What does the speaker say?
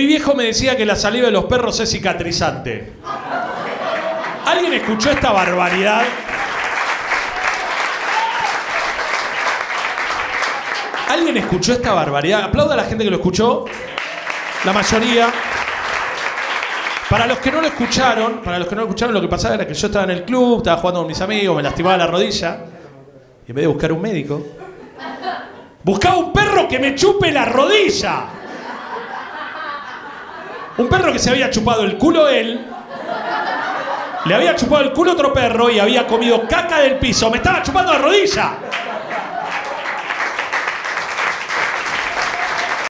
mi viejo me decía que la saliva de los perros es cicatrizante. ¿Alguien escuchó esta barbaridad? ¿Alguien escuchó esta barbaridad? Aplauda a la gente que lo escuchó. La mayoría. Para los que no lo escucharon, lo que pasaba era que yo estaba en el club, estaba jugando con mis amigos, me lastimaba la rodilla. Y en vez de buscar un médico, buscaba un perro que me chupe la rodilla. Un perro que se había chupado el culo él, le había chupado el culo otro perro y había comido caca del piso. Me estaba chupando la rodilla.